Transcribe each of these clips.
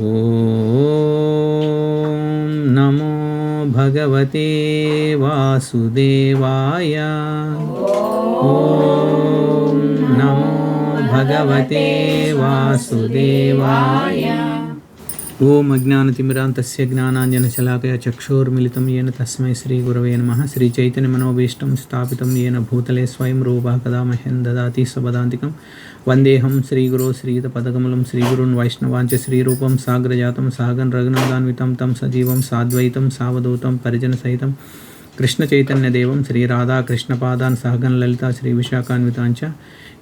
ఓం నమో భగవతే వాసుదేవాయ. ఓం నమో భగవతే వాసుదేవాయ. ఓం అజ్ఞానతిమిరాంతస్య జ్ఞానాంజనశలాకయ చక్షుర్మిలితం येन తస్మై శ్రీగురవే నమః. శ్రీచైతన్యమనోభీష్టం స్థాపితం येन భూతలే స్వయం రూపः కదా మహ్యం దదాతి సపదాంతికం. వందేహం శ్రీగురో శ్రీయుతపదకమలం శ్రీగురున్ వైష్ణవాంచ శ్రీరూపం సాగ్రజాతం సాగన్ రఘునాథాన్వితం తం సజీవం సాద్వైతం సావధూతం పరిజనసహితం కృష్ణచైతన్యదేవం శ్రీరాధాకృష్ణపాదాన్ సహగన్ లలితా శ్రీవిశాఖాన్వితాంచ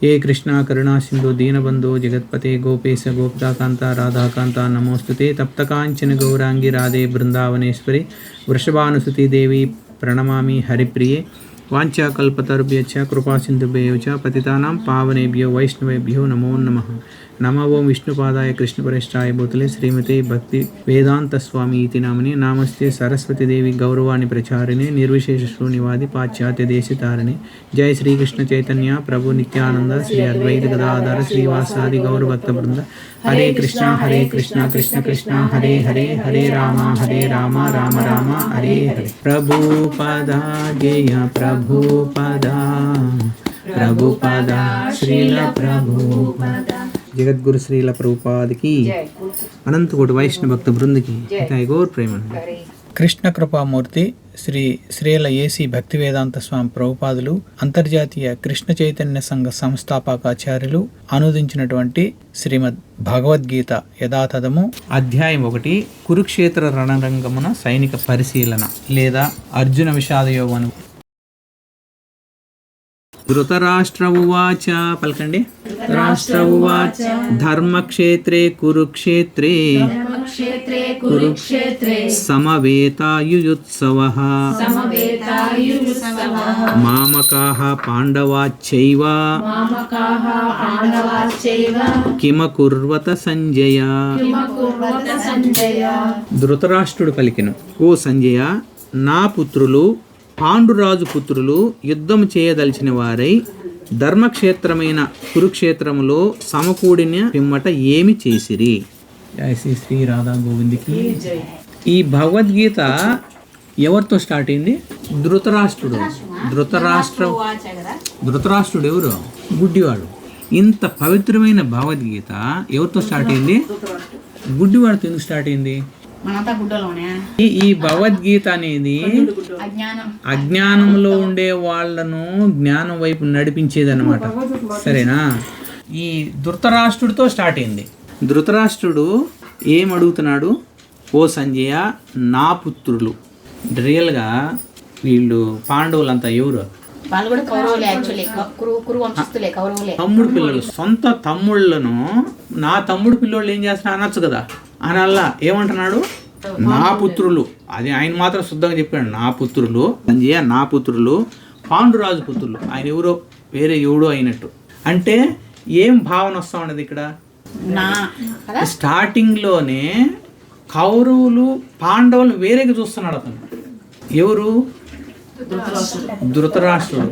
ఏ కృష్ణ కరుణా సింధు దీనబంధో జగత్పతే గోపేశ గోపికాంత రాధాకాంత నమోస్తుతే తప్తకాంచన గౌరాంగి రాధే బృందావనేశ్వరి వృషభానుసుతి దేవి ప్రణమామి హరిప్రియే. వాంఛాకల్పతరుభ్యశ్చ కృపాసింధుభ్యో చ పతితానాం పావనేభ్యో వైష్ణవేభ్యో నమో నమః. నమో ఓం విష్ణుపాదాయ కృష్ణపరేష్టాయ భూతలే శ్రీమతే భక్తి వేదాంత స్వామి ఇతి నామని. నామస్తే సరస్వతి దేవి గౌరవాణి ప్రచారిణే నిర్విశేష శూన్యవాది పాశ్చాత్య దేశతారిణి. జై శ్రీకృష్ణ చైతన్య ప్రభు నిత్యానంద శ్రీ అద్వైత గదాధర శ్రీవాసాది గౌరభక్త బృంద. హరే కృష్ణ కృష్ణ కృష్ణ హరే హరే హరే రామ రామ రామ హరే హరే. ప్రభుపదా జయ ప్రభుపదా ప్రభుపదా శ్రీల ప్రభుపద. జగద్గురు శ్రీల ప్రభుపాదికి అనంతకోటి వైష్ణవ భక్త బృందకి గౌర్ ప్రేమ. కృష్ణ కృపామూర్తి శ్రీ శ్రీల ఏసీ భక్తి వేదాంత స్వామి ప్రభుపాదులు అంతర్జాతీయ కృష్ణ చైతన్య సంఘ సంస్థాపకాచార్యులు అనుదించినటువంటి శ్రీమద్ భగవద్గీత యథాతథము అధ్యాయం 1 కురుక్షేత్ర రణరంగమున సైనిక పరిశీలన లేదా అర్జున విషాదయోగం. ధృతరాష్ట్ర ఉవాచ పలకండి. రాష్ట్ర ఉవాచ ధర్మక్షేత్రే కురుక్షేత్రే సమవేతాయుయుత్సవః మామకాః పాండవాశ్చైవ కిమకుర్వత సంజయ. ధృతరాష్ట్రుడు పలికెను, ఓ సంజయ, నా పుత్రులు పాండురాజు పుత్రులు యుద్ధము చేయదలిచిన వారై ధర్మక్షేత్రమైన కురుక్షేత్రములో సమకూడిన పిమ్మట ఏమి చేసిరి. జై శ్రీ శ్రీ రాధా గోవింద్కి. ఈ భగవద్గీత ఎవరితో స్టార్ట్ అయింది? ధృతరాష్ట్రుడు. ధృతరాష్ట్రుడు ఎవరు? గుడ్డివాడు. ఇంత పవిత్రమైన భగవద్గీత ఎవరితో స్టార్ట్ అయింది? గుడ్డివాడితో ఎందుకు స్టార్ట్ అయింది? ఈ భగవద్గీత అనేది అజ్ఞానంలో ఉండే వాళ్ళను జ్ఞానం వైపు నడిపించేది అనమాట. సరేనా? ఈ ధృతరాష్ట్రుడితో స్టార్ట్ అయింది. ధృతరాష్ట్రుడు ఏం అడుగుతున్నాడు? ఓ సంజయ, నా పుత్రులు. రియల్గా వీళ్ళు పాండవులంతా ఎవరు? తమ్ముడు పిల్లలు. సొంత తమ్ముళ్ళను నా తమ్ముడు పిల్లోళ్ళు ఏం చేస్తున్నా అనొచ్చు కదా. అనల్లా ఏమంటున్నాడు? నా పుత్రులు. అది ఆయన మాత్రం శుద్ధంగా చెప్పాడు, నా పుత్రులు. సంజయ, నా పుత్రులు పాండురాజు పుత్రులు. ఆయన ఎవరో వేరే ఎవడో అయినట్టు. అంటే ఏం భావన వస్తా ఉన్నది ఇక్కడ? స్టార్టింగ్లోనే కౌరవులు పాండవులు వేరేగా చూస్తున్నాడు అతను. ఎవరు? ధృతరాష్ట్రుడు.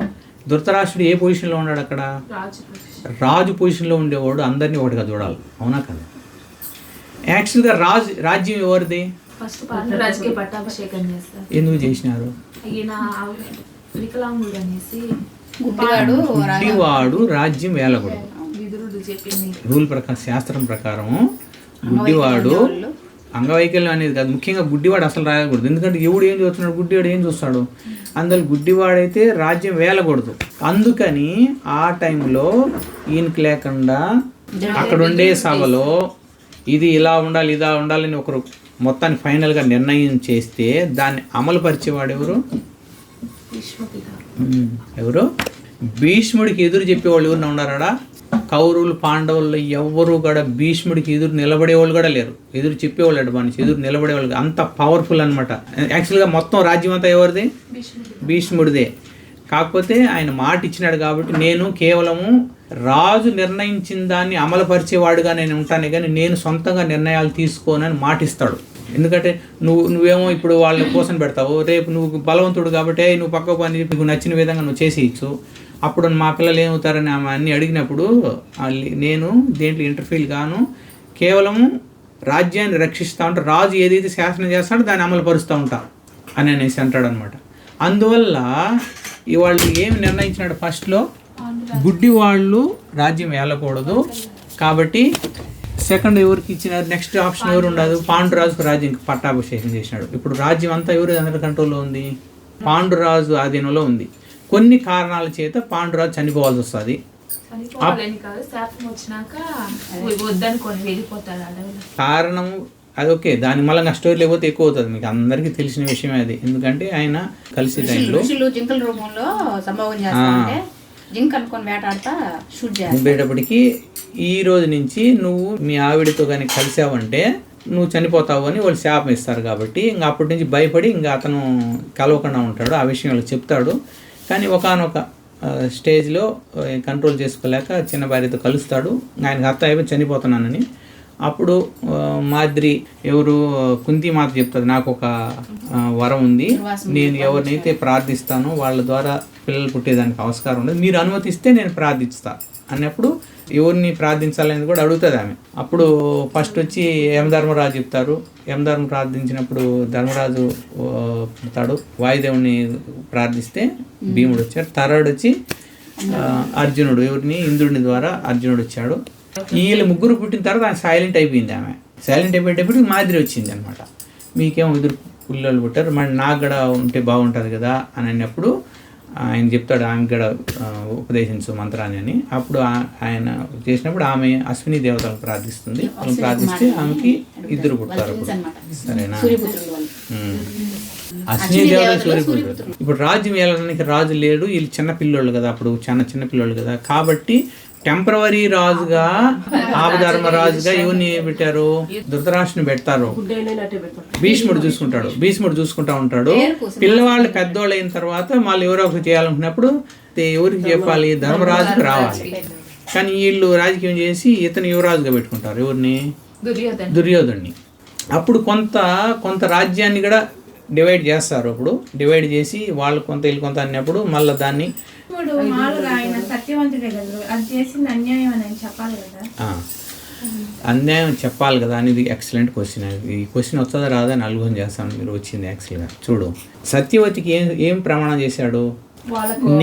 ధృతరాష్ట్రుడు ఏ పొజిషన్లో ఉన్నాడు అక్కడ? రాజు పొజిషన్లో ఉండేవాడు. అందరినీ ఒకటిగా చూడాలి, అవునా కదా? యాక్చువల్గా రాజ్యం ఎవరిది? ఎందుకు చేసినారు? గుడ్డివాడు రాజ్యం వేలకూడదు. రూల్ ప్రకారం, శాస్త్రం ప్రకారం గుడ్డివాడు అంగవైకల్యం అనేది కాదు, ముఖ్యంగా గుడ్డివాడు అసలు రాయకూడదు. ఎందుకంటే ఎవడు ఏం చూస్తున్నాడు? గుడ్డివాడు ఏం చూస్తాడు? అందులో గుడ్డివాడైతే రాజ్యం వేలకూడదు. అందుకని ఆ టైంలో ఈయనకి లేకుండా అక్కడ ఉండే సభలో ఇది ఇలా ఉండాలి, ఇలా ఉండాలని ఒకరు మొత్తాన్ని ఫైనల్గా నిర్ణయం చేస్తే దాన్ని అమలు పరిచేవాడు ఎవరు? ఎవరు? భీష్ముడికి ఎదురు చెప్పేవాళ్ళు ఎవరు ఉన్నారా? కౌరవులు పాండవులు ఎవరు కూడా భీష్ముడికి ఎదురు నిలబడేవాళ్ళు కూడా లేరు. ఎదురు చెప్పేవాళ్ళు అటు మనిషి ఎదురు నిలబడేవాళ్ళు. అంత పవర్ఫుల్ అనమాట. యాక్చువల్గా మొత్తం రాజ్యం అంతా ఎవరిది? భీష్ముడిదే. కాకపోతే ఆయన మాట ఇచ్చినాడు కాబట్టి నేను కేవలము రాజు నిర్ణయించిన దాన్ని అమలుపరిచేవాడుగా నేను ఉంటాను, కానీ నేను సొంతంగా నిర్ణయాలు తీసుకోనని మాటిస్తాడు. ఎందుకంటే నువ్వేమో ఇప్పుడు వాళ్ళ కోసం పెడతావు, రేపు నువ్వు బలవంతుడు కాబట్టి నువ్వు పక్క పని నీకు నచ్చిన విధంగా నువ్వు చేసేయచ్చు. అప్పుడు మా పిల్లలు ఏమవుతారని ఆమె అన్నీ అడిగినప్పుడు నేను దేంట్లో ఇంటర్ఫీల్ గాను, కేవలము రాజ్యాన్ని రక్షిస్తూ ఉంటారు, రాజు ఏదైతే శాసనం చేస్తాడో దాన్ని అమలు పరుస్తూ ఉంటారు అని అనేసి అంటాడు అనమాట. అందువల్ల వాళ్ళు ఏమి నిర్ణయించినాడు ఫస్ట్లో, గుడ్డి వాళ్ళు రాజ్యం ఏలకూడదు కాబట్టి సెకండ్ ఎవరికి ఇచ్చినారు, నెక్స్ట్ ఆప్షన్ ఎవరు ఉండదు, పాండురాజుకు రాజ్యం పట్టాభిషేకం చేసినాడు. ఇప్పుడు రాజ్యం అంతా ఎవరు అందరి కంట్రోల్లో ఉంది, పాండురాజు ఆధీనంలో ఉంది. కొన్ని కారణాల చేత పాండురాజు చనిపోవాల్సి వస్తుంది. కారణం అది ఓకే, దాని మళ్ళీ స్టోరీ లేకపోతే ఎక్కువ అవుతుంది, మీకు అందరికీ తెలిసిన విషయమే అది. ఎందుకంటే ఆయన కలిసి టైంలో జింకల రూపంలో సంభవం చేస్తారంటే జింక అనుకొని వేటాడతా షూట్ చేసేటప్పటికి ఈ రోజు నుంచి నువ్వు మీ ఆవిడతో కానీ కలిసావంటే నువ్వు చనిపోతావు అని వాళ్ళు శాపం ఇస్తారు. కాబట్టి ఇంకా అప్పటి నుంచి భయపడి ఇంకా అతను కలవకుండా ఉంటాడు. ఆ విషయం వాళ్ళకి చెప్తాడు. కానీ ఒకానొక స్టేజ్లో కంట్రోల్ చేసుకోలేక చిన్న భార్యతో కలుస్తాడు. ఆయనకు అర్థం అయిపోయి చనిపోతున్నానని. అప్పుడు మాద్రి ఎవరు కుంతి మాత చెప్తుంది, నాకు ఒక వరం ఉంది, నేను ఎవరినైతే ప్రార్థిస్తానో వాళ్ళ ద్వారా పిల్లలు పుట్టేదానికి ఆస్కారం ఉండదు, మీరు అనుమతిస్తే నేను ప్రార్థిస్తా అన్నప్పుడు ఎవరిని ప్రార్థించాలని కూడా అడుగుతుంది ఆమె. అప్పుడు ఫస్ట్ వచ్చి యమధర్మరాజు చెప్తారు. యమధర్మ ప్రార్థించినప్పుడు ధర్మరాజు పుడతాడు. వాయుదేవుని ప్రార్థిస్తే భీముడు వచ్చాడు. థర్డ్ వచ్చి అర్జునుడు, ఎవరిని ఇంద్రుని ద్వారా అర్జునుడు వచ్చాడు. వీళ్ళు ముగ్గురు పుట్టిన తర్వాత ఆయన సైలెంట్ అయిపోయింది. ఆమె సైలెంట్ అయిపోయేటప్పుడు మాదిరి వచ్చింది అనమాట. మీకేమో ఎదురు పిల్లలు పుట్టారు, మరి నాకు కూడా ఉంటే బాగుంటుంది కదా అని అన్నప్పుడు ఆయన చెప్తాడు, ఆమె కూడా ఉపదేశించు మంత్రాన్ని అని. అప్పుడు ఆయన చేసినప్పుడు ఆమె అశ్విని దేవతలను ప్రార్థిస్తుంది. వాళ్ళని ప్రార్థిస్తే ఆమెకి ఇద్దరు పుడతారు. సరేనా, అశ్విని దేవతలు సూర్యపుత్రుడు. ఇప్పుడు రాజ్యం వెళ్ళడానికి రాజు లేడు, వీళ్ళు చిన్న పిల్లోళ్ళు కదా, అప్పుడు చిన్న పిల్లోళ్ళు కదా. కాబట్టి టెంపరవరీ రాజుగా ఆపధర్మరాజుగా ఎవరిని పెట్టారు, ధృతరాష్ట్రుని పెడతారు. భీష్ముడు చూసుకుంటా ఉంటాడు. పిల్లవాళ్ళు పెద్దోళ్ళు అయిన తర్వాత మళ్ళీ ఎవరో ఒకటి చేయాలనుకున్నప్పుడు ఎవరికి చెప్పాలి, ధర్మరాజుకి రావాలి. కానీ వీళ్ళు రాజకీయం చేసి ఇతను యువరాజుగా పెట్టుకుంటారు. ఎవరిని, దుర్యోధుడిని. అప్పుడు కొంత రాజ్యాన్ని కూడా డివైడ్ చేస్తారు. అప్పుడు డివైడ్ చేసి వాళ్ళు కొంత వీళ్ళు కొంత అన్నప్పుడు మళ్ళీ దాన్ని అన్యాయం చెప్పాలి కదా అనేది ఎక్సలెంట్ క్వశ్చన్. ఈ క్వశ్చన్ వస్తుందా రాదా అని ఆలోచన చేస్తాను. మీరు వచ్చింది యాక్చువల్గా చూడు, సత్యవతికి ఏం ప్రమాణం చేశాడు,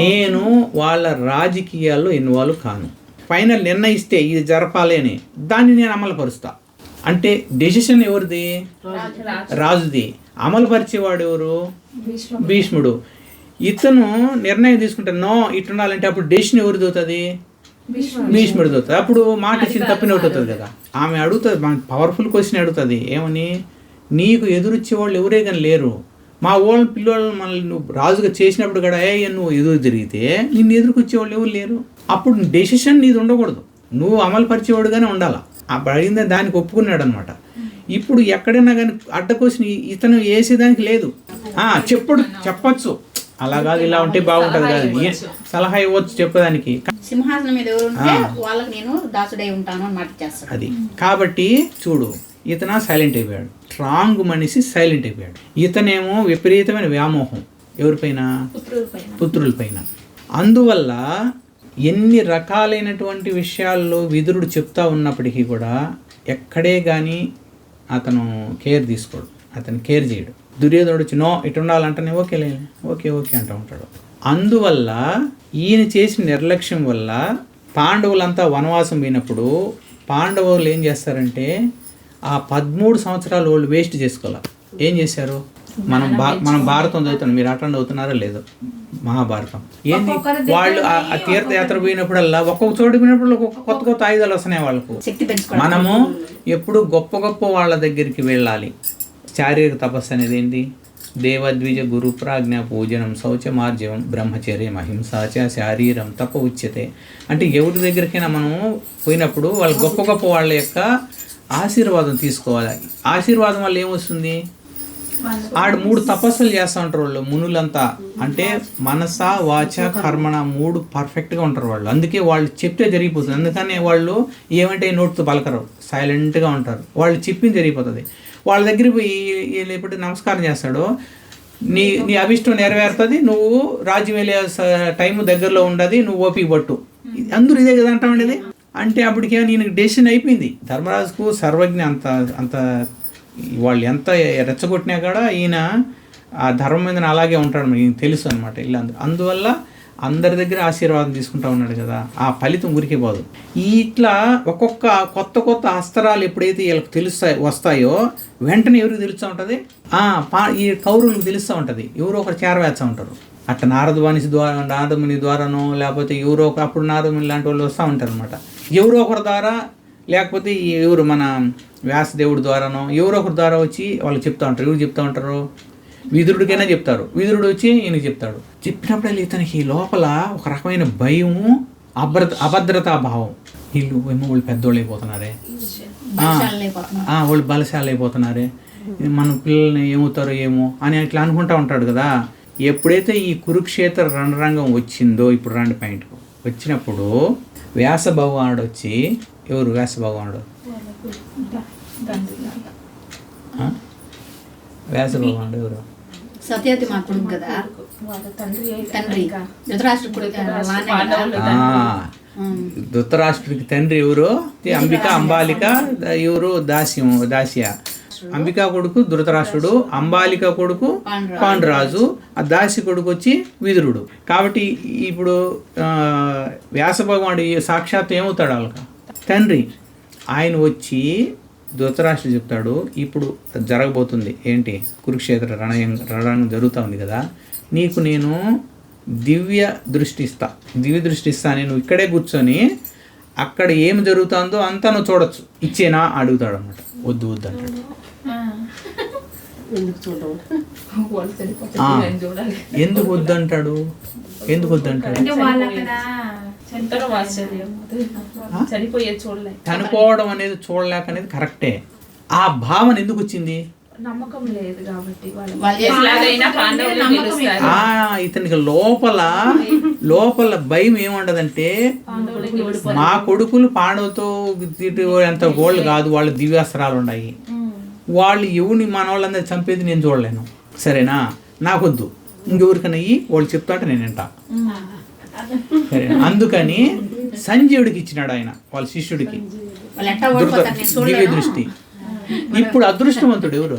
నేను వాళ్ళ రాజకీయాల్లో ఇన్వాల్వ్ కాను, ఫైనల్ నిర్ణయిస్తే ఇది జరపాలి అని దాన్ని నేను అమలుపరుస్తా. అంటే డెసిషన్ ఎవరిది, రాజుది. అమలుపరిచేవాడు ఎవరు, భీష్ముడు. ఇతను నిర్ణయం తీసుకుంటే నో ఇటు ఉండాలంటే అప్పుడు డెసిషన్ ఎవరిది అవుతుంది, భీష్ముడిది అవుతుంది. అప్పుడు మాట ఇచ్చింది తప్పినట్టు అవుతుంది కదా. ఆమె అడుగుతుంది, పవర్ఫుల్ క్వశ్చన్ అడుగుతుంది, ఏమని, నీకు ఎదురుచ్చే వాళ్ళు ఎవరే కానీ లేరు, మా వాళ్ళ పిల్లలు మనల్ని నువ్వు రాజుగా చేసినప్పుడు కూడా నువ్వు ఎదురు తిరిగితే నిన్ను ఎదురుకొచ్చే వాళ్ళు ఎవరు లేరు. అప్పుడు డెసిషన్ నీది ఉండకూడదు, నువ్వు అమలుపరిచేవాడుగానే ఉండాలి. అప్పుడు అడిగిందే దానికి ఒప్పుకున్నాడు అనమాట. ఇప్పుడు ఎక్కడైనా కానీ అడ్డకోసిన ఇతను వేసేదానికి లేదు. చెప్పచ్చు, అలా కాదు ఇలా ఉంటే బాగుంటుంది కాదు, సలహా ఇవ్వచ్చు చెప్పడానికి. సింహాసనం మీద ఎవరు ఉంటే వాళ్ళకి నేను దాసుడై ఉంటాను అని మాట చేస్తాడు. అది కాబట్టి చూడు, ఇతను సైలెంట్ అయిపోయాడు, స్ట్రాంగ్ మనిషి సైలెంట్ అయిపోయాడు. ఇతనేమో విపరీతమైన వ్యామోహం ఎవరిపైన, పుత్రులపైన. అందువల్ల ఎన్ని రకాలైనటువంటి విషయాల్లో విదురుడు చెప్తా ఉన్నప్పటికీ కూడా ఎక్కడే కానీ అతను కేర్ తీసుకోడు, అతను కేర్ చేయడు. దుర్యోధనుడు వచ్చి నో ఇటు ఉండాలంటేనే ఓకే అంటూ ఉంటాడు. అందువల్ల ఈయన చేసిన నిర్లక్ష్యం వల్ల పాండవులంతా వనవాసం పోయినప్పుడు పాండవులు ఏం చేస్తారంటే ఆ 13 సంవత్సరాలు వాళ్ళు వేస్ట్ చేసుకోవాలి. ఏం చేశారు, మనం భారతం చదువుతున్నాం, మీరు అటెండ్ అవుతున్నారో లేదో, మహాభారతం ఏంది, వాళ్ళు ఆ తీర్థయాత్ర పోయినప్పుడల్లా ఒక్కొక్క చోటు పోయినప్పుడు కొత్త ఆయుధాలు వస్తున్నాయి వాళ్ళకు. మనము ఎప్పుడు గొప్ప వాళ్ళ దగ్గరికి వెళ్ళాలి. శారీరక తపస్సు అనేది ఏంటి, దేవద్విజ గురు ప్రాజ్ఞ పూజనం శౌచమార్జవం బ్రహ్మచర్యం అహింసాచ శారీరం తప ఉచ్యతే. అంటే ఎవరి దగ్గరికైనా మనం పోయినప్పుడు వాళ్ళ గొప్ప వాళ్ళ యొక్క ఆశీర్వాదం తీసుకోవాలి. ఆశీర్వాదం వల్ల ఏమొస్తుంది, 3 తపస్సులు చేస్తూ ఉంటారు వాళ్ళు మునులంతా. అంటే మనస వాచ కర్మణ 3 పర్ఫెక్ట్గా ఉంటారు వాళ్ళు. అందుకే వాళ్ళు చెప్తే జరిగిపోతుంది. అందుకనే వాళ్ళు ఏమంటే నోటితో పలకరు, సైలెంట్గా ఉంటారు. వాళ్ళు చెప్పింది జరిగిపోతుంది. వాళ్ళ దగ్గర పోయి ఎప్పుడు నమస్కారం చేస్తాడో నీ అభిష్టం నెరవేరుతుంది, నువ్వు రాజ్యం వెళ్ళే టైం దగ్గరలో ఉండదు, నువ్వు ఓపిక పట్టు. అందరూ ఇదే కదా అంటామండి. అంటే అప్పటికే ఈయనకి డెసిషన్ అయిపోయింది. ధర్మరాజుకు సర్వజ్ఞ అంత అంత వాళ్ళు ఎంత రెచ్చగొట్టినా కూడా ఈయన ఆ ధర్మం మీద అలాగే ఉంటాడు, ఈయన తెలుసు అనమాట. ఇలా అందువల్ల అందరి దగ్గర ఆశీర్వాదం తీసుకుంటా ఉన్నాడు కదా, ఆ ఫలితం ఊరికే పోదు. ఇట్లా ఒక్కొక్క కొత్త కొత్త అస్త్రాలు ఎప్పుడైతే వీళ్ళకి వస్తాయో వెంటనే ఎవరికి తెలుస్తూ ఉంటుంది, ఈ కౌరవులకు తెలుస్తూ ఉంటుంది, ఎవరో ఒకరు చేరవేస్తూ ఉంటారు. అట్లా నారదముని ద్వారానో లేకపోతే ఎవరో అప్పుడు నారదముని లాంటి వాళ్ళు వస్తూ ఉంటారు అనమాట. ఎవరో ఒకరి ద్వారా లేకపోతే ఎవరు మన వ్యాసదేవుడి ద్వారానో ఎవరో ఒకరి ద్వారా వచ్చి వాళ్ళు చెప్తూ ఉంటారు. ఎవరు చెప్తూ ఉంటారు? విదురుడికైనా చెప్తారు. విదురుడు వచ్చి ఈయనకి చెప్తాడు. చెప్పినప్పుడు ఇతనికి లోపల ఒక రకమైన భయము, అభద్రతా భావం. వీళ్ళు ఏమో వాళ్ళు పెద్దోళ్ళు అయిపోతున్నారే, వాళ్ళు బలశాలు అయిపోతున్నారే, మన పిల్లల్ని ఏమవుతారో ఏమో అని అట్లా అనుకుంటా ఉంటాడు కదా. ఎప్పుడైతే ఈ కురుక్షేత్ర రణరంగం వచ్చిందో, ఇప్పుడు రండి పాయింట్కు వచ్చినప్పుడు వ్యాస భగవానుడు వచ్చి, ఎవరు వ్యాస భగవానుడు? వ్యాస భగవానుడు ఎవరు? సత్యవతి మా కొడుకు కదా, తండ్రి ధృతరాష్ట్రుడికి తండ్రి ఎవరు? అంబిక, అంబాలిక, ఎవరు? దాస్య. అంబికా కొడుకు ధృతరాష్ట్రుడు, అంబాలిక కొడుకు పాండురాజు, ఆ దాసి కొడుకు వచ్చి విదురుడు. కాబట్టి ఇప్పుడు వ్యాస భగవానుడు సాక్షాత్ ఏమవుతాడు? వాళ్ళకి తండ్రి. ఆయన వచ్చి ధృతరాష్ట్రుడు చెప్తాడు, ఇప్పుడు జరగబోతుంది ఏంటి, కురుక్షేత్ర రణరంగం జరుగుతూ ఉంది కదా, నీకు నేను దివ్య దృష్టి ఇస్తా, నేను ఇక్కడే కూర్చొని అక్కడ ఏం జరుగుతుందో అంతా నువ్వు చూడొచ్చు, ఇచ్చేనా అడుగుతాడు అన్నమాట. వద్దు అంటాడు. ఎందుకు వద్దంటాడు? చనిపోవడం అనేది చూడలేక అనేది కరెక్టే. ఆ భావన ఎందుకు వచ్చింది? నమ్మకం లేదు కాబట్టి ఇతనికి లోపల భయం ఏముండదంటే, మా కొడుకులు పాండవుతో ఎంత గోళ్ళు కాదు, వాళ్ళు దివ్యాస్త్రాలు ఉన్నాయి, వాళ్ళు ఎవరిని మన వాళ్ళందరూ చంపేది నేను చూడలేను, సరేనా, నాకొద్దు, ఇంకెవరికైనా వాళ్ళు చెప్తాంటే నేను వింటా, సరేనా. అందుకని సంజీవుడికి ఇచ్చినాడు ఆయన, వాళ్ళ శిష్యుడికి దివ్య దృష్టి. ఇప్పుడు అదృష్టవంతుడు ఎవరు?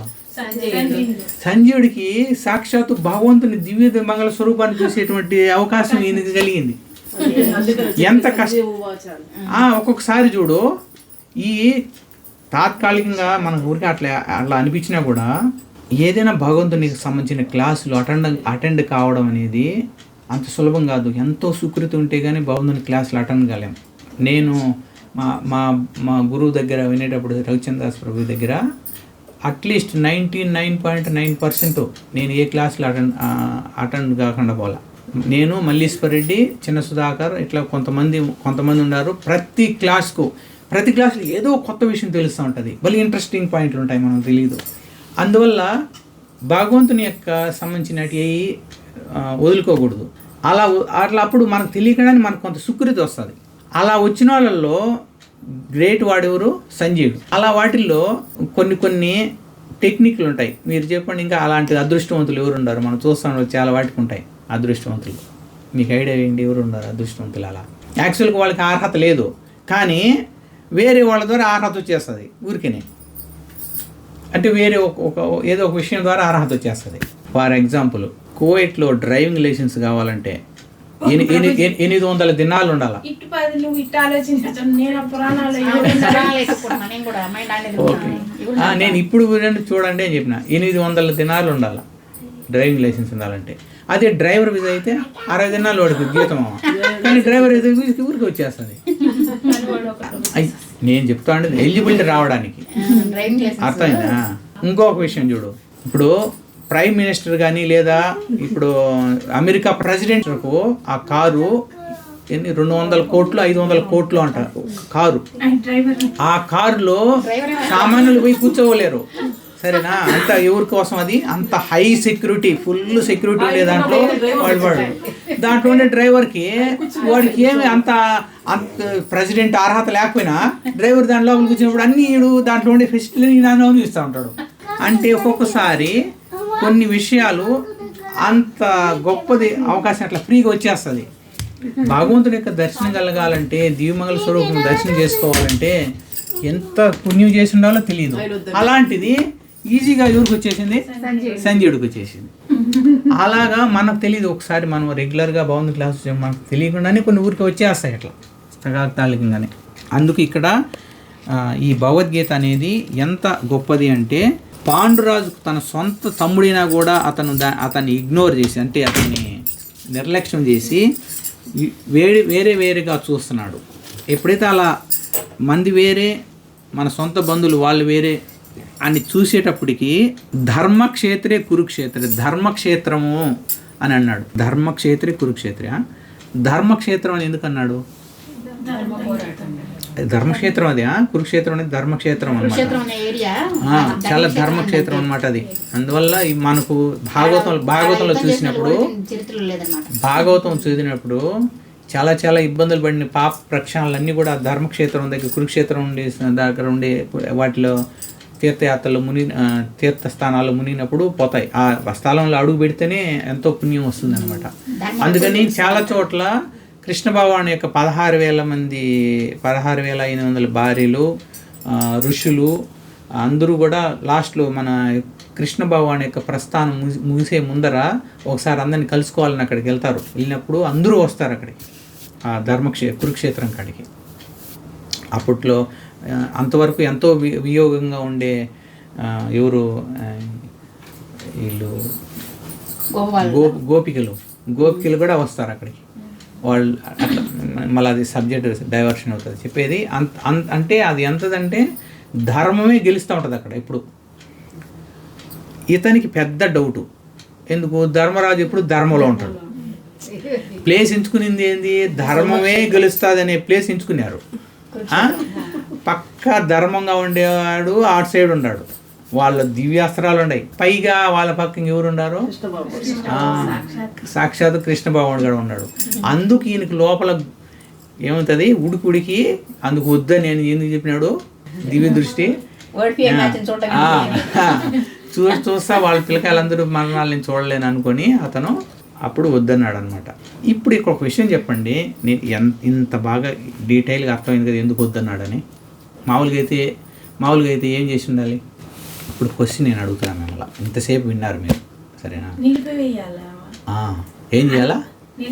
సంజీవుడికి సాక్షాత్తు భగవంతుని దివ్య మంగళ స్వరూపాన్ని చూసేటువంటి అవకాశం ఈయనకి కలిగింది. ఎంత కష్టం. ఒక్కొక్కసారి చూడు, ఈ తాత్కాలికంగా మన ఊరికి అట్లా అనిపించినా కూడా ఏదైనా భగవంతునికి సంబంధించిన క్లాసులు అటెండ్ కావడం అనేది అంత సులభం కాదు. ఎంతో సుకృతి ఉంటే కానీ భగవంతుని క్లాసులు అటెండ్ కాలేం. నేను మా గురువు దగ్గర వినేటప్పుడు, రవిచంద్రదాస్ ప్రభు దగ్గర అట్లీస్ట్ 99.9% నేను ఏ క్లాసులు అటెండ్ కాకుండా పోలా. నేను, మల్లీశ్వర్ రెడ్డి, చిన్న సుధాకర్, ఇట్లా కొంతమంది ఉన్నారు. ప్రతి క్లాస్లో ఏదో కొత్త విషయం తెలుస్తూ ఉంటుంది, మళ్ళీ ఇంట్రెస్టింగ్ పాయింట్లు ఉంటాయి, మనకు తెలియదు. అందువల్ల భగవంతుని యొక్క సంబంధించినవి వదులుకోకూడదు. అట్లా అప్పుడు మనకు తెలియకనే మనకు కొంత సుకృతి వస్తుంది. అలా వచ్చిన వాళ్ళల్లో గ్రేట్ వాడెవరు? సంజీవుడు. అలా వాటిల్లో కొన్ని టెక్నిక్లు ఉంటాయి. మీరు చెప్పండి, ఇంకా అలాంటి అదృష్టవంతులు ఎవరు ఉన్నారు? మనం చూస్తాం, చాలా వాటికి ఉంటాయి అదృష్టవంతులు. మీకు ఐడియా ఏంటి, ఎవరు ఉన్నారు అదృష్టవంతులు? అలా యాక్చువల్గా వాళ్ళకి అర్హత లేదు, కానీ వేరే వాళ్ళ ద్వారా అర్హత వచ్చేస్తుంది ఊరికేనే. అంటే వేరే ఏదో ఒక విషయం ద్వారా అర్హత వచ్చేస్తుంది. ఫర్ ఎగ్జాంపుల్, కువైట్లో డ్రైవింగ్ లైసెన్స్ కావాలంటే 800 దినాలు ఉండాలి. నేను ఇప్పుడు చూడండి అని చెప్పిన, 800 దినాలు ఉండాలి డ్రైవింగ్ లైసెన్స్ ఉండాలంటే. అదే డ్రైవర్ వీజా అయితే 60 దినాలు వాడికి జీతం, కానీ డ్రైవర్ ఊరికి వచ్చేస్తుంది. నేను చెప్తాను ఎలిజిబిలిటీ రావడానికి, అర్థమైందా? ఇంకొక విషయం చూడు, ఇప్పుడు ప్రైమ్ మినిస్టర్ కానీ లేదా ఇప్పుడు అమెరికా ప్రెసిడెంట్కు ఆ కారు 200 కోట్లు 500 కోట్లు అంటారు కారు. ఆ కారులో సామాన్యులు పోయి కూర్చోలేరు, సరేనా? అంత ఎవరి కోసం అది అంత హై సెక్యూరిటీ, ఫుల్ సెక్యూరిటీ ఉండే దాంట్లో వాడు దాంట్లో ఉండే డ్రైవర్కి వాడికి ఏమి అంత ప్రెసిడెంట్ అర్హత లేకపోయినా డ్రైవర్ దాంట్లో కూర్చున్నప్పుడు అన్ని దాంట్లో ఉండే ఫెసిలిటీ అనుభవిస్తూ ఉంటాడు. అంటే ఒక్కొక్కసారి కొన్ని విషయాలు అంత గొప్పది అవకాశం అట్లా ఫ్రీగా వచ్చేస్తుంది. భగవంతుడి యొక్క దర్శనం కలగాలంటే, దివ్యమంగళ స్వరూపం దర్శనం చేసుకోవాలంటే ఎంత పుణ్యం చేసి ఉండాలో తెలియదు. అలాంటిది ఈజీగా ఎవరికి వచ్చేసింది? సంజయుడికి వచ్చేసింది. అలాగా మనకు తెలియదు. ఒకసారి మనం రెగ్యులర్గా భగవంతుడి క్లాస్ మనకు తెలియకుండానే కొన్ని ఊరికి వచ్చేస్తాయి అట్లా తాత్కాలికంగానే. అందుకు ఇక్కడ ఈ భగవద్గీత అనేది ఎంత గొప్పది అంటే, పాండురాజు తన సొంత తమ్ముడైనా కూడా అతన్ని ఇగ్నోర్ చేసి, అంటే అతన్ని నిర్లక్ష్యం చేసి వేరే వేరేగా చూస్తున్నాడు. ఎప్పుడైతే అలా మంది వేరే, మన సొంత బంధువులు వాళ్ళు వేరే అని చూసేటప్పటికి ధర్మక్షేత్రే కురుక్షేత్రే, ధర్మక్షేత్రము అని అన్నాడు. ధర్మక్షేత్రే కురుక్షేత్రే. ధర్మక్షేత్రం అని ఎందుకు అన్నాడు? ధర్మక్షేత్రం అది, కురుక్షేత్రం అనేది ధర్మక్షేత్రం అన్నమాట. చాలా ధర్మక్షేత్రం అన్నమాట అది. అందువల్ల మనకు భాగవతంలో చూసినప్పుడు, భాగవతం చదివినప్పుడు చాలా చాలా ఇబ్బందులు పడిన పాప ప్రక్షాళనలన్నీ కూడా ధర్మక్షేత్రం దగ్గర, కురుక్షేత్రం దగ్గర ఉండే వాటిలో తీర్థయాత్రలు తీర్థస్థానాలు మునిగినప్పుడు పోతాయి. ఆ స్థలంలో అడుగు పెడితేనే ఎంతో పుణ్యం వస్తుంది అనమాట. అందుకని చాలా చోట్ల కృష్ణ భగవాన్ యొక్క 16,500 భార్యలు, ఋషులు అందరూ కూడా లాస్ట్లో మన కృష్ణ భగవాన్ యొక్క ప్రస్థానం ముగిసే ముందర ఒకసారి అందరిని కలుసుకోవాలని అక్కడికి వెళ్తారు. వెళ్ళినప్పుడు అందరూ వస్తారు అక్కడికి, ఆ కురుక్షేత్రం కాడికి. అప్పట్లో అంతవరకు ఎంతో వియోగంగా ఉండే ఎవరు వీళ్ళు గోపికలు కూడా వస్తారు అక్కడికి. వాళ్ళు అట్లా మళ్ళీ అది సబ్జెక్ట్ డైవర్షన్ అవుతుంది. చెప్పేది అంటే అది ఎంతదంటే ధర్మమే గెలుస్తూ ఉంటుంది అక్కడ. ఇప్పుడు ఇతనికి పెద్ద డౌటు ఎందుకు, ధర్మరాజు ఎప్పుడు ధర్మంలో ఉంటాడు. ప్లేస్ ఎంచుకునింది ఏంది, ధర్మమే గెలుస్తుంది అనే ప్లేస్ ఎంచుకున్నారు. పక్కా ధర్మంగా ఉండేవాడు అటు సైడ్ ఉన్నాడు, వాళ్ళ దివ్యాస్త్రాలు ఉన్నాయి. పైగా వాళ్ళ పక్కన ఎవరు ఉన్నారు? సాక్షాత్ కృష్ణ భగవానుడు కూడా ఉన్నాడు. అందుకు ఈయనకి లోపల ఏమవుతుంది, ఉడికి అందుకు వద్దని నేను ఎందుకు చెప్పినాడు, దివ్య దృష్టి చూస్తా వాళ్ళ పిల్లకాయలందరూ మరణాలను చూడలేను అనుకొని అతను అప్పుడు వద్దన్నాడు అనమాట. ఇప్పుడు ఇక్కడ ఒక విషయం చెప్పండి, నేను ఇంత బాగా డీటెయిల్గా అర్థమైంది కదా ఎందుకు వద్దన్నాడని. మామూలుగా అయితే ఏం చేసి ఉండాలి? ఇప్పుడు క్వశ్చన్ నేను అడుగుతున్నాను మిమ్మల్ని, ఇంతసేపు విన్నారు మీరు, సరేనా? ఏం చేయాలా?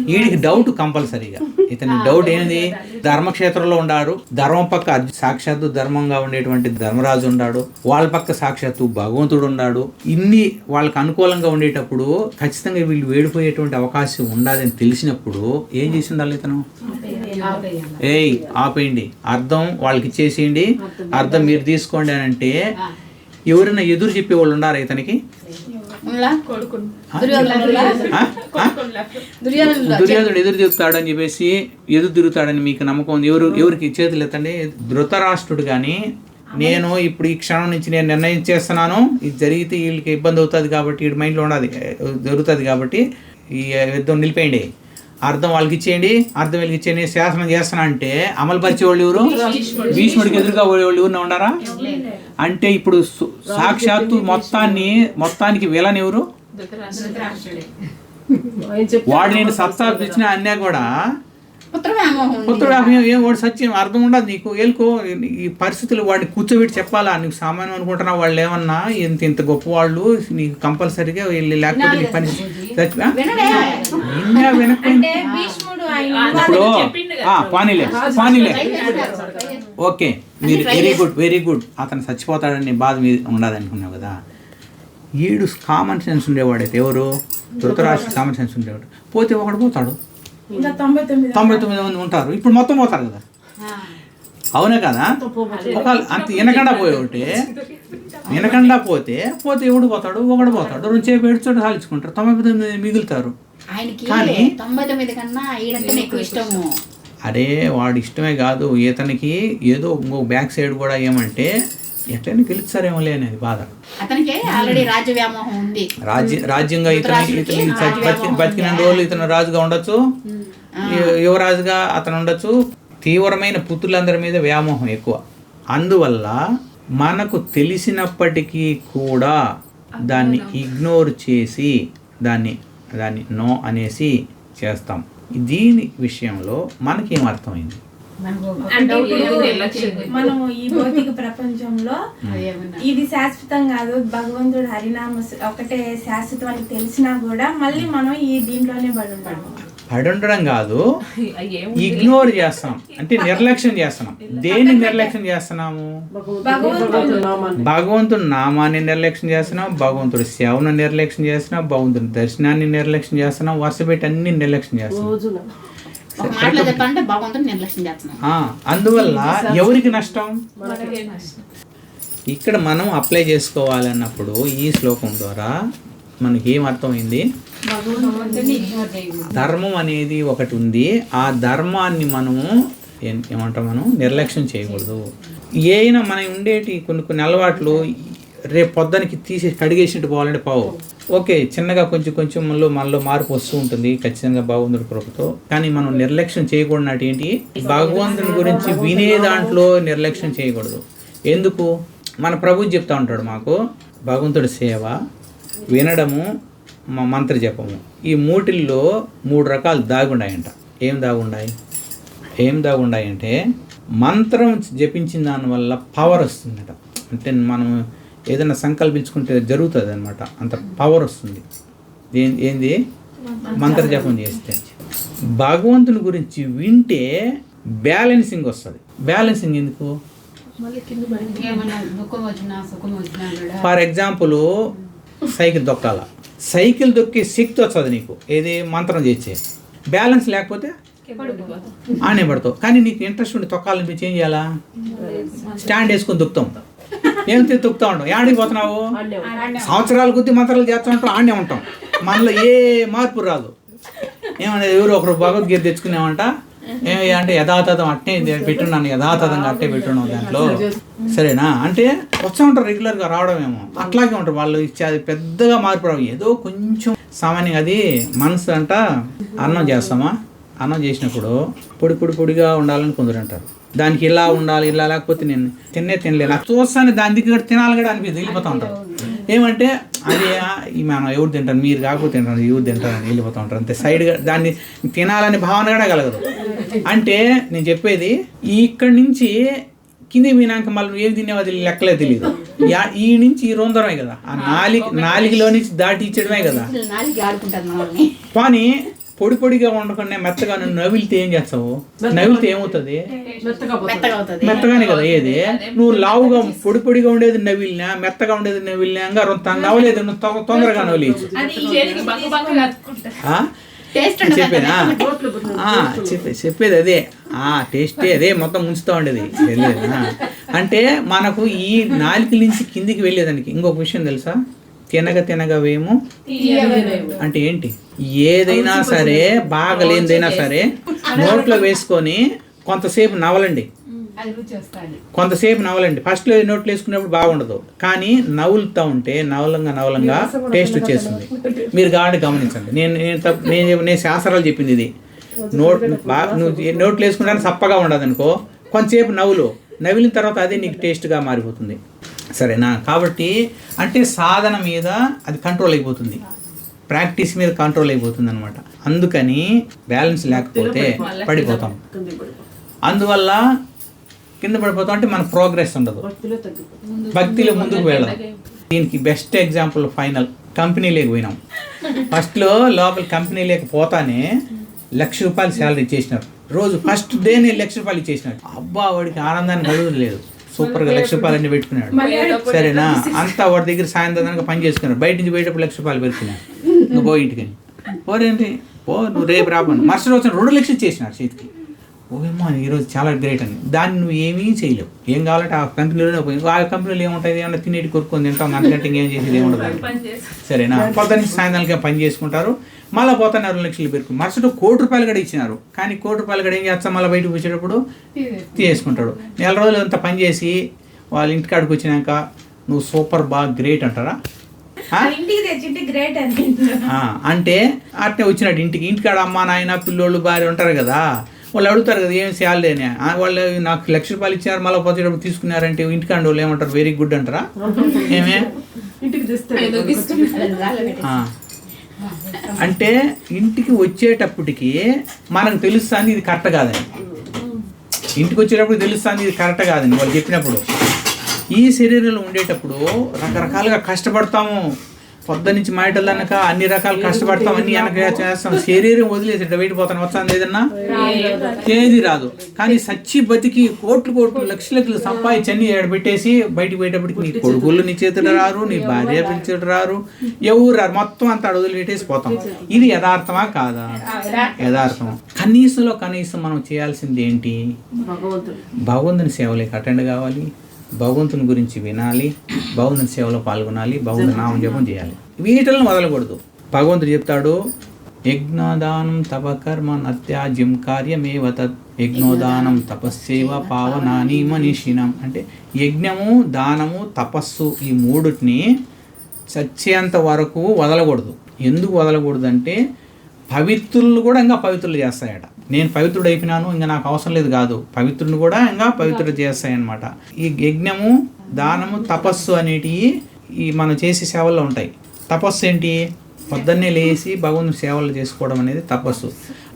వీడికి డౌట్ కంపల్సరీగా. ఇతని డౌట్ ఏంది, ధర్మక్షేత్రంలో ఉండారు, ధర్మం పక్క సాక్షాత్తు ధర్మంగా ఉండేటువంటి ధర్మరాజు ఉన్నాడు, వాళ్ళ పక్క సాక్షాత్తు భగవంతుడు ఉన్నాడు. ఇన్ని వాళ్ళకి అనుకూలంగా ఉండేటప్పుడు ఖచ్చితంగా వీళ్ళు వేడిపోయేటువంటి అవకాశం ఉండాలని తెలిసినప్పుడు ఏం చేసి ఉండాలి ఇతను? ఆపేయండి, అర్థం వాళ్ళకి ఇచ్చేసేయండి, అర్థం మీరు తీసుకోండి అని అంటే ఎవరైనా ఎదురు చెప్పేవాళ్ళు ఉన్నారా ఇతనికి? దుర్యోధనుడు ఎదురు తిరుగుతాడని చెప్పేసి ఎదురు తిరుగుతాడని మీకు నమ్మకం ఉంది? ఎవరికి చేతులు ఎత్తండి. ధృతరాష్ట్రుడు కానీ నేను ఇప్పుడు ఈ క్షణం నుంచి నేను నిర్ణయం చేస్తున్నాను, ఇది జరిగితే వీళ్ళకి ఇబ్బంది అవుతుంది కాబట్టి వీడి మైండ్లో ఉన్నది జరుగుతుంది కాబట్టి ఈ యుద్ధం నిలిపేయండి, అర్థం వాళ్ళకి ఇచ్చేయండి, అర్థం వీళ్ళకి ఇచ్చేయండి, శాసనం చేస్తున్నా అంటే అమలు పరిచే వాళ్ళు ఎవరు? భీష్ముడికి ఎదురుగా వాళ్ళు ఎవరిన ఉన్నారా? అంటే ఇప్పుడు సాక్షాత్తు మొత్తానికి విలన్ ఎవరు? వాడు నేను సత్తా ఇచ్చిన అన్నా కూడా పుత్రవ్యామోహం ఏం వాడు సత్యం అర్థం ఉండదు నీకు. ఏలుకో ఈ పరిస్థితులు వాడిని కూర్చోబెట్టి చెప్పాలా? నీకు సామాన్యం అనుకుంటున్నా వాళ్ళు ఏమన్నా ఇంత గొప్ప వాళ్ళు నీకు కంపల్సరీగా వెళ్ళి లేకపోతే నీకు పని ఇప్పుడు పానీలే ఓకే, మీరు వెరీ గుడ్ అతను చచ్చిపోతాడని బాధ మీద ఉండదు అనుకున్నావు కదా. ఈడు కామన్ సెన్స్ ఉండేవాడైతే ఎవరు? ధృతరాష్ట్ర కామన్ సెన్స్ ఉండేవాడు. పోతే ఒకడు పోతాడు, 99 మంది ఉంటారు, ఇప్పుడు మొత్తం పోతారు కదా, అవునా కదా? ఒక అంత వినకుండా పోతే ఎవడు పోతాడు? ఒకడు పోతాడు, 2 చేప ఏడ్చోట సాధించుకుంటారు, 99 మిగులుతారు. కానీ అరే వాడు ఇష్టమే కాదు, ఇతనికి ఏదో ఇంకో బ్యాక్ సైడ్ కూడా ఏమంటే ఎట్లయినా గెలుస్తారేమో అనేది బాధ. రాజ్యంగా ఇతని బతికిన రోజులు ఇతను రాజుగా ఉండొచ్చు, యువరాజుగా అతను ఉండొచ్చు. తీవ్రమైన పుత్రులందరి మీద వ్యామోహం ఎక్కువ. అందువల్ల మనకు తెలిసినప్పటికీ కూడా దాన్ని ఇగ్నోర్ చేసి దాన్ని నో అనేసి చేస్తాం. దీని విషయంలో మనకేం అర్థమైంది? అంటే ఇప్పుడు మనము ఈ భౌతిక ప్రపంచంలో ఇది శాశ్వతం కాదు, భగవంతుడు హరినామ ఒకటే శాశ్వతం అని తెలిసినా కూడా మళ్ళీ మనం ఈ దీంట్లోనే పడి ఉండడం కాదు, ఇగ్నోర్ చేస్తున్నాం, అంటే నిర్లక్ష్యం చేస్తున్నాం. దేన్ని నిర్లక్ష్యం చేస్తున్నాము? భగవంతుడి నామాన్ని నిర్లక్ష్యం చేస్తున్నాం, భగవంతుడి సేవను నిర్లక్ష్యం చేస్తున్నాం, భగవంతుడి దర్శనాన్ని నిర్లక్ష్యం చేస్తున్నాం, వరుసపెట్టి అన్ని నిర్లక్ష్యం చేస్తున్నాం. అందువల్ల ఎవరికి నష్టం? ఇక్కడ మనం అప్లై చేసుకోవాలన్నప్పుడు ఈ శ్లోకం ద్వారా మనకి ఏం అర్థమైంది? ధర్మం అనేది ఒకటి ఉంది, ఆ ధర్మాన్ని మనము ఏమంటాం, మనం నిర్లక్ష్యం చేయకూడదు. ఏమైనా మనం ఉండేటి కొన్ని అలవాట్లు రేపు పొద్దునకి తీసి కడిగేసినట్టు పోవాలంటే పావు, ఓకే చిన్నగా కొంచెం మనలో మార్పు వస్తూ ఉంటుంది ఖచ్చితంగా భగవంతుడి కృపతో. కానీ మనం నిర్లక్ష్యం చేయకూడదు. ఏంటి? భగవంతుని గురించి వినే దాంట్లో నిర్లక్ష్యం చేయకూడదు. ఎందుకు? మన ప్రభు చెప్తా ఉంటాడు మాకు, భగవంతుడి సేవ, వినడము, మంత్ర జపము, ఈ మూటిల్లో 3 రకాలు దాగుండాయంట. ఏం దాగుండాయి అంటే మంత్రం జపించిన దానివల్ల పవర్ వస్తుందట. అంటే మనం ఏదైనా సంకల్పించుకుంటే జరుగుతుంది అనమాట, అంత పవర్ వస్తుంది. ఏంది? మంత్ర జపం చేస్తే. భగవంతుని గురించి వింటే బ్యాలెన్సింగ్ వస్తుంది. బ్యాలెన్సింగ్ ఎందుకు? ఫర్ ఎగ్జాంపుల్ సైకిల్ దొక్కాల, సైకిల్ దొక్కే శక్తి వస్తుంది నీకు, ఏది? మంత్రం చేసే. బ్యాలెన్స్ లేకపోతే ఆనే పడతావు. కానీ నీకు ఇంట్రెస్ట్ ఉండి తొక్కాలనిపించి ఏం చేయాలా? స్టాండ్ వేసుకొని దొక్కుతాం. ఏం తొక్కుతా ఉంటాం? యాడికి పోతున్నావు? సంవత్సరాల కొద్ది మంత్రాలు చేస్తూ ఉంటాం, ఆడనే ఉంటాం. మనలో ఏ మార్పు రాదు. ఏమన్నా ఎవరు ఒకరు భగవద్గీత తెచ్చుకునేమంట, అంటే యథాతథం అట్నే పెట్టున్నాను, యథాతథంగా అట్టే పెట్టున్నాం దాంట్లో, సరేనా? అంటే వస్తూ ఉంటారు, రెగ్యులర్గా రావడమేమో అట్లాగే ఉంటారు వాళ్ళు. అది పెద్దగా మార్పు రావు, ఏదో కొంచెం సామాన్యంగా. అది మనసు అంట, అన్నం చేస్తామా, అన్నం చేసినప్పుడు పొడిగా ఉండాలని కొందరు అంటారు. దానికి ఇలా ఉండాలి, ఇలా లేకపోతే నేను తినలేను, చూస్తాను దాని దగ్గర తినాలి కూడా అనిపిస్తుంది, వెళ్ళిపోతూ ఉంటారు. ఏమంటే అది మనం ఎవరు తింటారు, మీరు కాకపోతే తింటారు, ఎవరు తింటారని వెళ్ళిపోతూ ఉంటారు. అంతే, సైడ్గా దాన్ని తినాలని భావన కూడా కలగదు. అంటే నేను చెప్పేది, ఇక్కడి నుంచి కింద పోయినాక మళ్ళీ ఏమి తినేవది లెక్కలే తెలియదు. ఈ నుంచి ఈ రొందరమే కదా, ఆ నాలుగులో నుంచి దాటి ఇచ్చడమే కదా. కానీ పొడిగా ఉండకుండా మెత్తగా నవిలితే ఏం చేస్తావు? నవిలితే ఏమవుతుంది? మెత్తగానే కదా. ఏది నువ్వు లావుగా పొడిగా ఉండేది నవిలినా, మెత్తగా ఉండేది నవిలినా, నవ్వలేదు, నువ్వు తొందరగా నవ్వలేచ్చు. చెప్పేనా? చెప్పేది అదే, టేస్టే అదే, మొత్తం ముంచుతూ ఉండేది తెలియదు. అంటే మనకు ఈ నాలుక నుంచి కిందికి వెళ్ళేదానికి ఇంకొక విషయం తెలుసా? తినగవేమో అంటే ఏంటి? ఏదైనా సరే, బాగలేనిదైనా సరే నోట్లో వేసుకొని కొంతసేపు నవలండి. ఫస్ట్లో నోట్లో వేసుకున్నప్పుడు బాగుండదు, కానీ నవ్వులుతూ ఉంటే నవలంగా టేస్ట్ వచ్చేస్తుంది. మీరు గమనించండి. నేను శాస్త్రాలు చెప్పింది ఇది. నువ్వు నోట్లో వేసుకుంటే చప్పగా ఉండదు అనుకో, కొంతసేపు నవ్విన తర్వాత అదే నీకు టేస్ట్గా మారిపోతుంది, సరేనా? కాబట్టి అంటే సాధన మీద అది కంట్రోల్ అయిపోతుంది, ప్రాక్టీస్ మీద కంట్రోల్ అయిపోతుంది అనమాట. అందుకని బ్యాలెన్స్ లేకపోతే పడిపోతాం. అందువల్ల కింద పడిపోతాం, అంటే మన ప్రోగ్రెస్ ఉండదు, భక్తిలో ముందుకు వెళ్ళదు. దీనికి బెస్ట్ ఎగ్జాంపుల్ ఫైనల్ కంపెనీ లేకపోయినాం. ఫస్ట్లో లోపల కంపెనీ లేకపోతానే ₹1,00,000 శాలరీ ఇచ్చేసినారు. రోజు ఫస్ట్ డేనే ₹1,00,000 ఇచ్చేసినారు. అబ్బా, వాడికి ఆనందానికి అడుగులు లేదు, సూపర్గా ₹1,00,000 అన్ని పెట్టుకున్నాడు, సరేనా? అంతా వాడి దగ్గర సాయంత్రం పని చేసుకున్నాడు. బయట నుంచి పోయేటప్పుడు ₹1,00,000 పెట్టుకున్నాడు. నువ్వు పో ఇంటికి, పోరేంటి నువ్వు రేపు రాబోను. మరుసటి రోజు 2,00,000 ఇచ్చేసినాడు చేతికి. ఓమా, ఈరోజు చాలా గ్రేట్ అని. దాన్ని నువ్వు ఏమీ చేయలేవు. ఏం కావాలంటే ఆ కంపెనీలోనే పోయి, ఆ కంపెనీలో ఏముంటుంది? ఏమన్నా తినేటి కొనుక్కొని తింటాం, అంతకంటే ఇంకేం చేసేది ఏముండదు, సరేనా? పొద్దున్న నుంచి సాయంత్రానికి పని చేసుకుంటారు, మళ్ళీ పోతాను ₹2,00,000 పెట్టుకుని. మరుసటి ₹1,00,000 కూడా ఇచ్చినారు, కానీ ₹1,00,000 కూడా ఏం చేస్తాం? మళ్ళీ బయటకు వచ్చేటప్పుడు తీసుకుంటాడు. 4 రోజులు అంతా పని చేసి వాళ్ళ ఇంటికాడికి వచ్చినాక నువ్వు సూపర్ బాగా గ్రేట్ అంటారా? అంటే అట్నే వచ్చినట్టు ఇంటికాడ అమ్మ నాయన పిల్లోళ్ళు భార్య ఉంటారు కదా, వాళ్ళు అడుగుతారు కదా ఏం శాలరీ అని. వాళ్ళు నాకు ₹1,00,000 ఇచ్చినారు, మళ్ళీ పోతేటప్పుడు తీసుకున్నారంటే ఇంటికాడ వాళ్ళు ఏమంటారు? వెరీ గుడ్ అంటారా? ఏమే అంటే ఇంటికి వచ్చేటప్పటికి మనకు తెలుస్తుంది ఇది కరెక్ట్ కాదని. ఇంటికి వచ్చేటప్పుడు తెలుస్తుంది ఇది కరెక్ట్ కాదని వాళ్ళు చెప్పినప్పుడు. ఈ శరీరంలో ఉండేటప్పుడు రకరకాలుగా కష్టపడతాము, పొద్దునుంచి మాటలు అనక అన్ని రకాలు కష్టపడతాం, అన్ని వెనక చేస్తాం. శరీరం వదిలేసి వెళ్ళిపోతాను, వస్తాను ఏదన్నా ఏది రాదు. కానీ సచ్చి బతికి కోట్లు లక్షలు సంపాదించి అన్ని పెట్టేసి బయటకు పోయేటప్పటికి నీ కొడుకులు నీ చేతులు రారు, నీ భార్య చేతులు రారు, ఎవరు రారు, మొత్తం అంతా అడుగులు పెట్టేసి పోతాం. ఇది యథార్థమా కాదా? యథార్థం. కనీసం మనం చేయాల్సింది ఏంటి? భగవంతుని సేవలకు అటెండ్ కావాలి, భగవంతుని గురించి వినాలి, భగవంతుని సేవలో పాల్గొనాలి, భగవంతుని నామం జపం చేయాలి. వీటిని వదలకూడదు. భగవంతుడు చెప్తాడు, యజ్ఞోదానం తపకర్మ నత్యాజ్యం కార్యమేవ తత్ యజ్ఞోదానం తపస్సేవ పావనాని మనీషినం. అంటే యజ్ఞము, దానము, తపస్సు ఈ మూడుని చచ్చేంత వరకు వదలకూడదు. ఎందుకు వదలకూడదు అంటే పవిత్రులు కూడా ఇంకా పవిత్రులు చేస్తాయట. నేను పవిత్రుడు అయిపోయినాను, ఇంకా నాకు అవసరం లేదు కాదు, పవిత్రుని కూడా ఇంకా పవిత్రుడు చేస్తాయన్నమాట. ఈ యజ్ఞము, దానము, తపస్సు అనేటివి ఈ మనం చేసే సేవల్లో ఉంటాయి. తపస్సు ఏంటి? పొద్దున్నే లేచి భగవంతుని సేవలు చేసుకోవడం అనేది తపస్సు.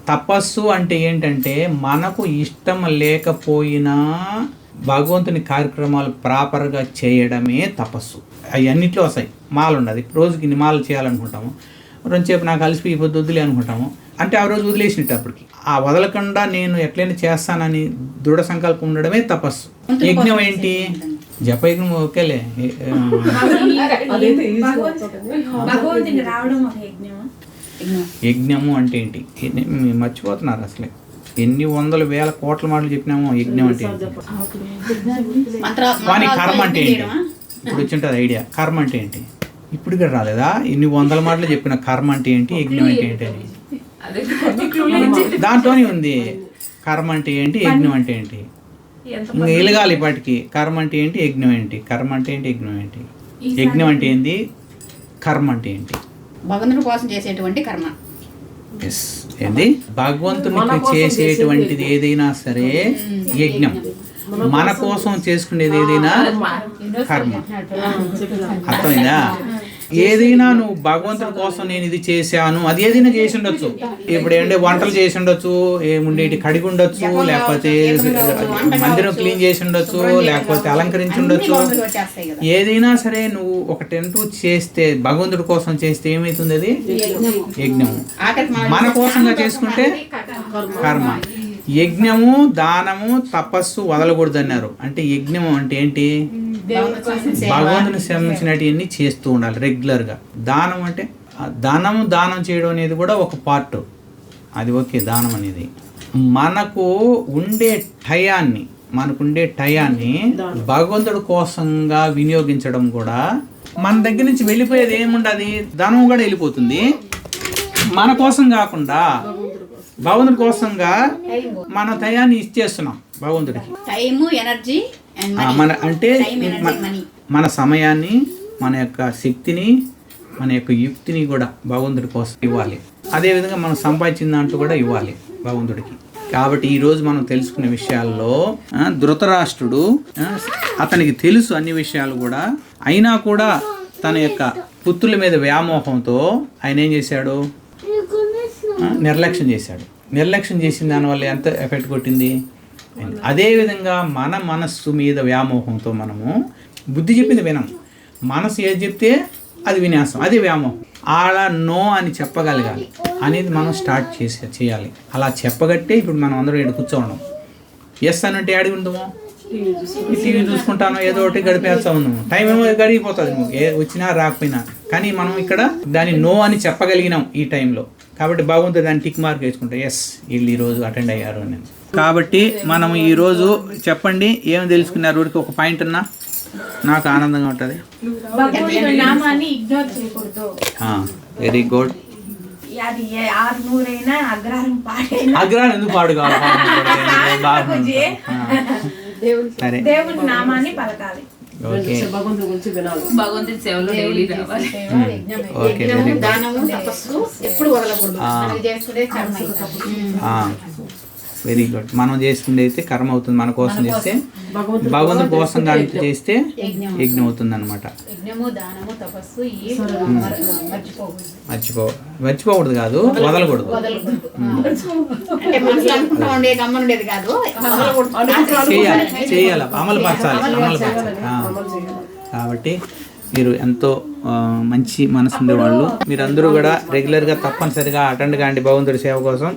తపస్సు అంటే ఏంటంటే మనకు ఇష్టం లేకపోయినా భగవంతుని కార్యక్రమాలు ప్రాపర్గా చేయడమే తపస్సు. అవన్నిట్లో వస్తాయి. మాల ఉండదు, రోజుకి ఇన్ని మాలలు చేయాలనుకుంటాము, రెండుసేపు నాకు అలసిపోయి వద్దులే అనుకుంటాము, అంటే ఆ రోజు వదిలేసినట్టు. అప్పటికి ఆ వదలకుండా నేను ఎట్లయినా చేస్తానని దృఢ సంకల్పం ఉండడమే తపస్సు. యజ్ఞం ఏంటి? జపయజ్ఞం ఓకేలే. యజ్ఞము అంటే ఏంటి? మర్చిపోతున్నారు అసలే. ఎన్ని వందల వేల కోట్ల మాటలు చెప్పినామో యజ్ఞం అంటే ఏంటి, కానీ కర్మ అంటే ఏంటి? ఇప్పుడు వచ్చింటుంది ఐడియా. కర్మ అంటే ఏంటి? ఇప్పుడు ఇక్కడ రాలేదా? ఇన్ని వందల మాటలు చెప్పిన కర్మ అంటే ఏంటి, యజ్ఞం అంటే ఏంటి అని దాంట్లోనే ఉంది. కర్మ అంటే ఏంటి, యజ్ఞం అంటే ఏంటి? ఇంకా ఎలగాలి ఇప్పటికి. కర్మ అంటే ఏంటి, యజ్ఞం ఏంటి? కర్మ అంటే ఏంటి, యజ్ఞం ఏంటి? యజ్ఞం అంటే ఏంటి, కర్మ అంటే ఏంటి? భగవంతుని కోసం చేసేటువంటి కర్మ. ఎస్, ఏంది? భగవంతునికి చేసేటువంటిది ఏదైనా సరే యజ్ఞం. మన కోసం చేసుకునేది ఏదైనా కర్మ. అర్థమైందా? ఏదైనా నువ్వు భగవంతుడి కోసం నేను ఇది చేశాను, అది ఏదైనా చేసి ఉండొచ్చు. ఇప్పుడు ఏంటంటే వంటలు చేసి ఉండొచ్చు, ఏముండేటి కడిగి ఉండొచ్చు, లేకపోతే మందిరం క్లీన్ చేసి ఉండొచ్చు, లేకపోతే అలంకరించి ఉండొచ్చు. ఏదైనా సరే నువ్వు ఒక టెంట్ చేస్తే భగవంతుడి కోసం చేస్తే ఏమవుతుంది? అది యజ్ఞం. మన కోసంగా చేసుకుంటే కర్మ. యజ్ఞము, దానము, తపస్సు వదలకూడదు అన్నారు. అంటే యజ్ఞము అంటే ఏంటి? భగవంతుని సంబంధించినవన్నీ చేస్తూ ఉండాలి రెగ్యులర్గా. దానం అంటే దానం చేయడం అనేది కూడా ఒక పార్ట్. అది ఓకే, దానం అనేది. మనకుండే టయాన్ని భగవంతుడి కోసంగా వినియోగించడం కూడా. మన దగ్గర నుంచి వెళ్ళిపోయేది ఏముండదు, ధనం కూడా వెళ్ళిపోతుంది. మన కోసం కాకుండా భగవంతుడి కోసంగా మన టయాన్ని ఇచ్చేస్తున్నాం భగవంతుడికి. అంటే మన సమయాన్ని, మన యొక్క శక్తిని, మన యొక్క యుక్తిని కూడా భగవంతుడి కోసం ఇవ్వాలి. అదేవిధంగా మనం సంపాదించిన దాంట్లో కూడా ఇవ్వాలి భగవంతుడికి. కాబట్టి ఈరోజు మనం తెలుసుకునే విషయాల్లో ధృతరాష్ట్రుడు, అతనికి తెలుసు అన్ని విషయాలు కూడా, అయినా కూడా తన యొక్క పుత్రుల మీద వ్యామోహంతో ఆయన ఏం చేశాడు? నిర్లక్ష్యం చేశాడు. నిర్లక్ష్యం చేసిన దానివల్ల ఎంత ఎఫెక్ట్ కొట్టింది? అదేవిధంగా మన మనస్సు మీద వ్యామోహంతో మనము బుద్ధి చెప్పింది వినం, మనసు ఏది చెప్తే అది వినేస్తాం, అది వ్యామోహం. అలా నో అని చెప్పగలగాలి అనేది మనం స్టార్ట్ చేయాలి. అలా చెప్పగట్టే ఇప్పుడు మనం అందరం ఇక్కడ కూర్చోవడం. ఎస్ అనంటే ఆడి ఉందాము, టీవీ చూసుకుంటాను, ఏదో ఒకటి గడిపేస్తా ఉన్నాము, టైం ఏమో గడిగిపోతుంది వచ్చినా రాకపోయినా. కానీ మనం ఇక్కడ దాన్ని నో అని చెప్పగలిగినాం ఈ టైంలో. కాబట్టి బాగుంటుంది, దాన్ని టిక్ మార్క్ వేసుకుంటాం, ఎస్ వీళ్ళు ఈరోజు అటెండ్ అయ్యారు అని. కాబట్టి మనం ఈరోజు చెప్పండి ఏమి తెలుసుకున్నారు, ఊరికి ఒక పాయింట్ అన్నా నాకు ఆనందంగా ఉంటుంది. Very good. అగ్రహారం ఎందుకు పాడు కావాలి? సరే, ఓకే ఓకే, వెరీ గుడ్. మనం చేసుకుంటే అయితే కర్మ అవుతుంది, మన కోసం చేస్తే భగవంతుడి కోసం కానీ చేస్తే యజ్ఞం అవుతుంది అనమాట. యజ్ఞము దానము తపస్సు మర్చిపోకూడదు కాదు, వదలకూడదు. అంటే మనసులో అనుకుంటా ఉండే గమ్మన ఉండేది కాదు, చేయాలి, అమలు పరచాలి. కాబట్టి మీరు ఎంతో మంచి మనసు ఉండేవాళ్ళు. మీరందరూ కూడా రెగ్యులర్గా తప్పనిసరిగా అటెండ్ కాండి భగవంతుడి సేవ కోసం.